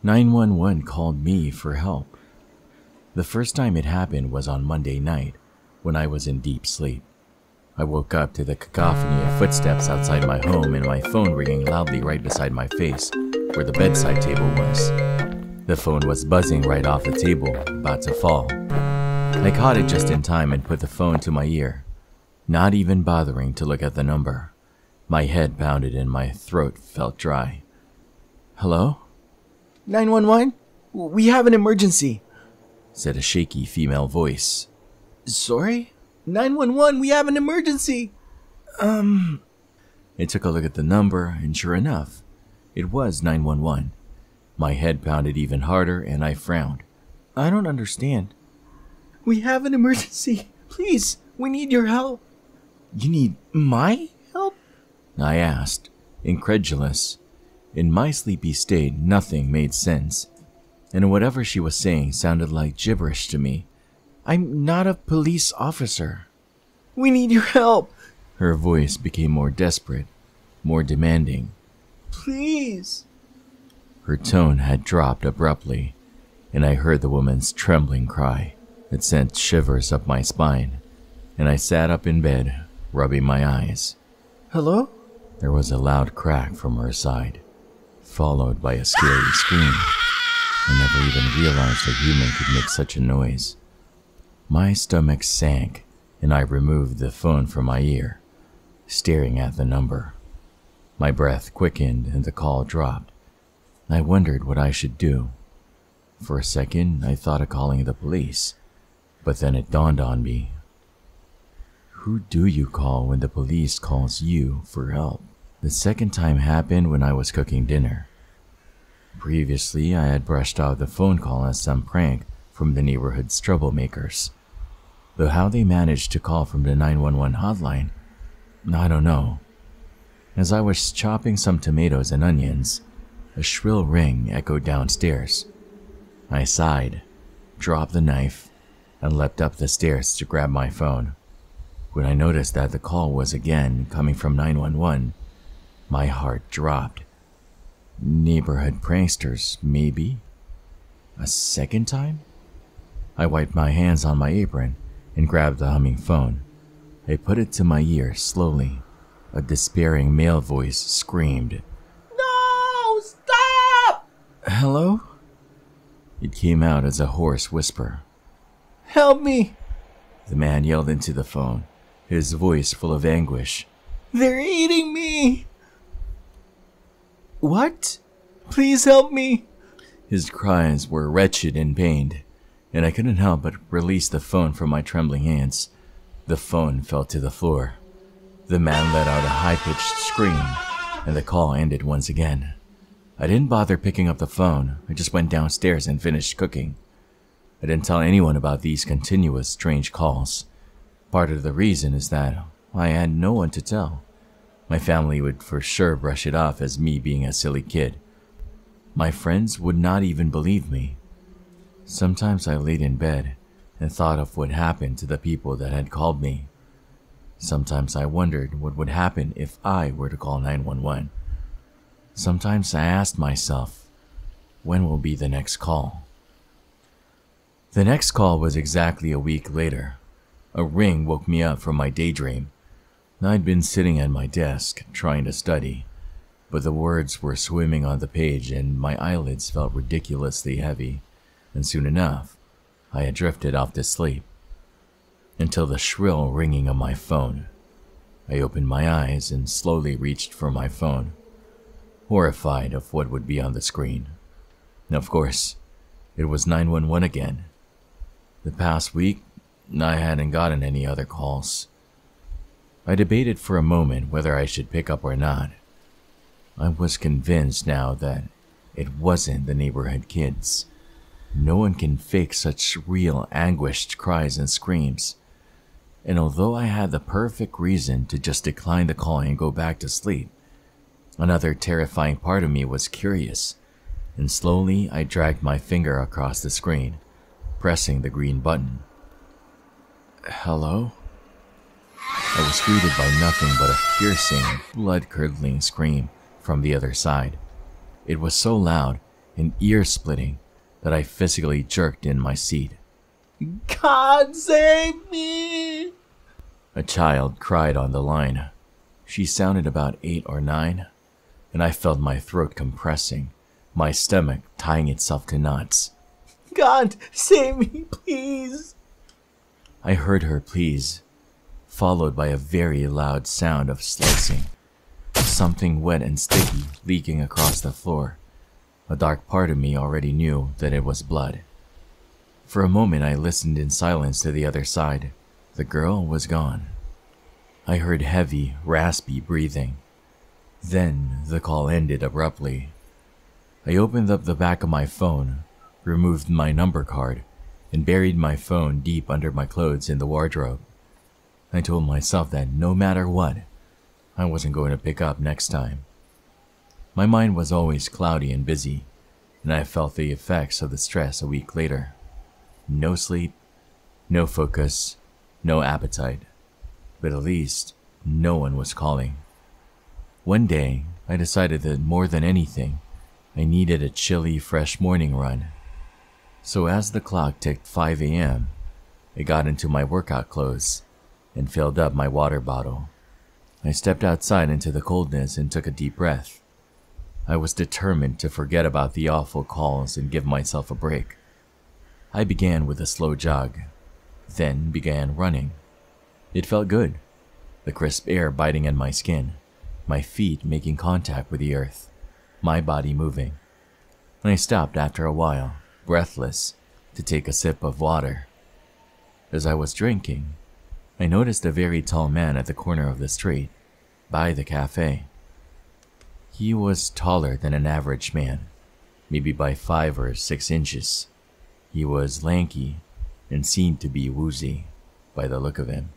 911 called me for help. The first time it happened was on Monday night when I was in deep sleep. I woke up to the cacophony of footsteps outside my home and my phone ringing loudly right beside my face where the bedside table was. The phone was buzzing right off the table, about to fall. I caught it just in time and put the phone to my ear, not even bothering to look at the number. My head pounded and my throat felt dry. Hello? 911? We have an emergency, said a shaky female voice. Sorry? 911, we have an emergency! I took a look at the number, and sure enough, it was 911. My head pounded even harder, and I frowned. I don't understand. We have an emergency. Please, we need your help. You need my help? I asked, incredulous. In my sleepy state, nothing made sense, and whatever she was saying sounded like gibberish to me. I'm not a police officer. We need your help. Her voice became more desperate, more demanding. Please. Her tone had dropped abruptly, and I heard the woman's trembling cry. It sent shivers up my spine, and I sat up in bed, rubbing my eyes. Hello? There was a loud crack from her side, followed by a scary scream. I never even realized a human could make such a noise. My stomach sank, and I removed the phone from my ear, staring at the number. My breath quickened and the call dropped. I wondered what I should do. For a second, I thought of calling the police, but then it dawned on me. Who do you call when the police calls you for help? The second time happened when I was cooking dinner. Previously, I had brushed off the phone call as some prank from the neighborhood's troublemakers. Though how they managed to call from the 911 hotline, I don't know. As I was chopping some tomatoes and onions, a shrill ring echoed downstairs. I sighed, dropped the knife, and leapt up the stairs to grab my phone. When I noticed that the call was again coming from 911, my heart dropped. Neighborhood pranksters, maybe? A second time? I wiped my hands on my apron and grabbed the humming phone. I put it to my ear slowly. A despairing male voice screamed, No! Stop! Hello? It came out as a hoarse whisper. Help me! The man yelled into the phone, his voice full of anguish. They're eating me! What? Please help me! His cries were wretched and pained, and I couldn't help but release the phone from my trembling hands. The phone fell to the floor. The man let out a high-pitched scream, and the call ended once again. I didn't bother picking up the phone. I just went downstairs and finished cooking. I didn't tell anyone about these continuous strange calls. Part of the reason is that I had no one to tell. My family would for sure brush it off as me being a silly kid. My friends would not even believe me. Sometimes I laid in bed and thought of what happened to the people that had called me. Sometimes I wondered what would happen if I were to call 911. Sometimes I asked myself, when will be the next call? The next call was exactly a week later. A ring woke me up from my daydream. I'd been sitting at my desk, trying to study, but the words were swimming on the page and my eyelids felt ridiculously heavy, and soon enough, I had drifted off to sleep. Until the shrill ringing of my phone. I opened my eyes and slowly reached for my phone, horrified of what would be on the screen. Of course, it was 911 again. The past week, I hadn't gotten any other calls. I debated for a moment whether I should pick up or not. I was convinced now that it wasn't the neighborhood kids. No one can fake such real anguished cries and screams. And although I had the perfect reason to just decline the call and go back to sleep, another terrifying part of me was curious, and slowly I dragged my finger across the screen, pressing the green button. Hello? I was greeted by nothing but a piercing, blood-curdling scream from the other side. It was so loud, and ear-splitting that I physically jerked in my seat. God save me! A child cried on the line. She sounded about 8 or 9, and I felt my throat compressing, my stomach tying itself to knots. God save me, please! I heard her pleas, followed by a very loud sound of slicing. Something wet and sticky leaking across the floor. A dark part of me already knew that it was blood. For a moment I listened in silence to the other side. The girl was gone. I heard heavy, raspy breathing. Then the call ended abruptly. I opened up the back of my phone, removed my number card, and buried my phone deep under my clothes in the wardrobe. I told myself that no matter what, I wasn't going to pick up next time. My mind was always cloudy and busy, and I felt the effects of the stress a week later. No sleep, no focus, no appetite, but at least no one was calling. One day, I decided that more than anything, I needed a chilly, fresh morning run. So as the clock ticked 5 a.m., I got into my workout clothes and filled up my water bottle. I stepped outside into the coldness and took a deep breath. I was determined to forget about the awful calls and give myself a break. I began with a slow jog, then began running. It felt good, the crisp air biting at my skin, my feet making contact with the earth, my body moving. I stopped after a while, breathless, to take a sip of water. As I was drinking, I noticed a very tall man at the corner of the street, by the cafe. He was taller than an average man, maybe by 5 or 6 inches. He was lanky and seemed to be woozy, by the look of him.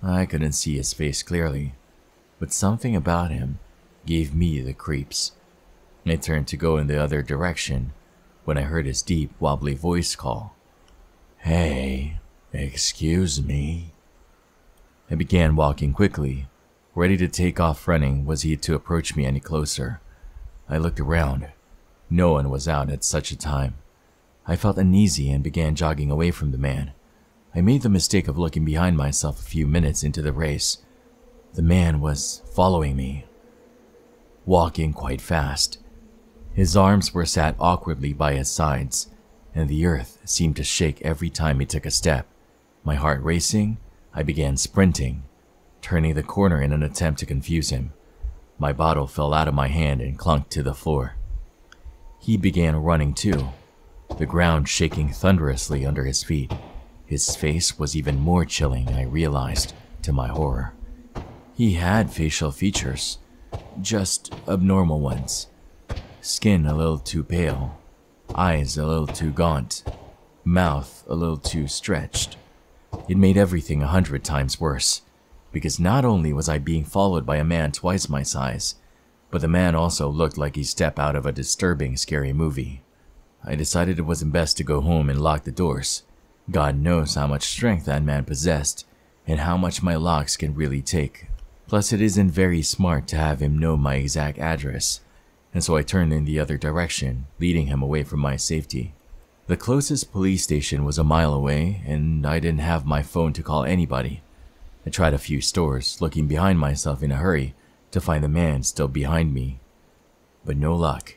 I couldn't see his face clearly, but something about him gave me the creeps. I turned to go in the other direction when I heard his deep, wobbly voice call, "Hey, excuse me." I began walking quickly, ready to take off running was he to approach me any closer. I looked around. No one was out at such a time. I felt uneasy and began jogging away from the man. I made the mistake of looking behind myself a few minutes into the race. The man was following me, walking quite fast. His arms were sat awkwardly by his sides, and the earth seemed to shake every time he took a step. My heart racing, I began sprinting, turning the corner in an attempt to confuse him. My bottle fell out of my hand and clunked to the floor. He began running too, the ground shaking thunderously under his feet. His face was even more chilling, I realized, to my horror. He had facial features, just abnormal ones. Skin a little too pale, eyes a little too gaunt, mouth a little too stretched. It made everything 100 times worse, because not only was I being followed by a man twice my size, but the man also looked like he stepped out of a disturbing, scary movie. I decided it wasn't best to go home and lock the doors. God knows how much strength that man possessed, and how much my locks can really take. Plus, it isn't very smart to have him know my exact address, and so I turned in the other direction, leading him away from my safety. The closest police station was a mile away, and I didn't have my phone to call anybody. I tried a few stores, looking behind myself in a hurry to find the man still behind me. But no luck.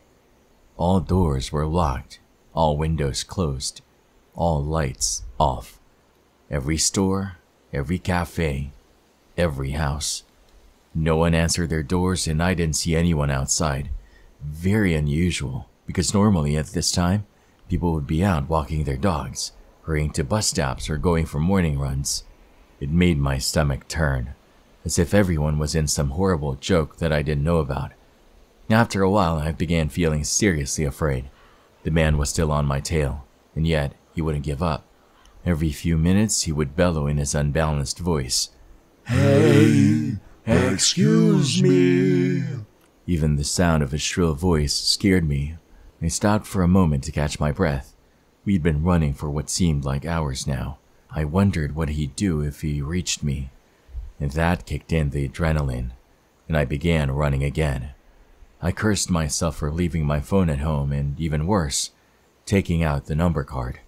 All doors were locked, all windows closed, all lights off. Every store, every cafe, every house. No one answered their doors, and I didn't see anyone outside. Very unusual, because normally at this time, people would be out walking their dogs, hurrying to bus stops or going for morning runs. It made my stomach turn, as if everyone was in some horrible joke that I didn't know about. After a while, I began feeling seriously afraid. The man was still on my tail, and yet he wouldn't give up. Every few minutes, he would bellow in his unbalanced voice, "Hey, excuse me." Even the sound of his shrill voice scared me. I stopped for a moment to catch my breath. We'd been running for what seemed like hours now. I wondered what he'd do if he reached me. And that kicked in the adrenaline, and I began running again. I cursed myself for leaving my phone at home and, even worse, taking out the number card.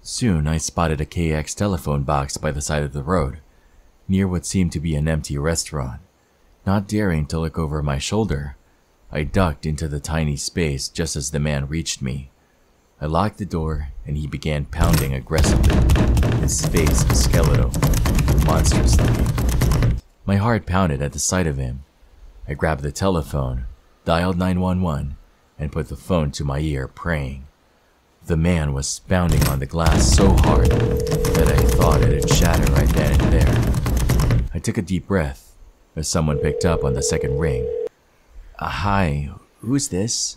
Soon I spotted a KX telephone box by the side of the road, near what seemed to be an empty restaurant. Not daring to look over my shoulder, I ducked into the tiny space just as the man reached me. I locked the door and he began pounding aggressively, his face skeletal, monstrous looking. My heart pounded at the sight of him. I grabbed the telephone, dialed 911, and put the phone to my ear, praying. The man was pounding on the glass so hard that I thought it'd shatter right then and there. I took a deep breath as someone picked up on the second ring. Hi, who's this?